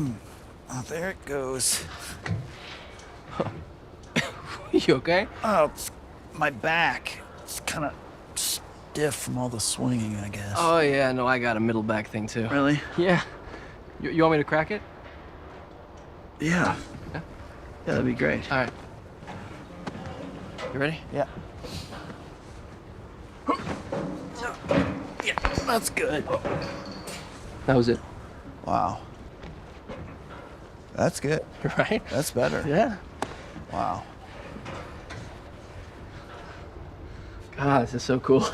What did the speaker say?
Oh, there it goes. You okay? Oh, my back. It's kind of stiff from all the swinging, I guess. Oh, yeah, no, I got a middle back thing, too. Really? Yeah. You want me to crack it? Yeah. Yeah? Yeah, that'd be great. All right. You ready? Yeah. Yeah, that's good. That was it. Wow. That's good. Right? That's better. Yeah. Wow. God, this is so cool.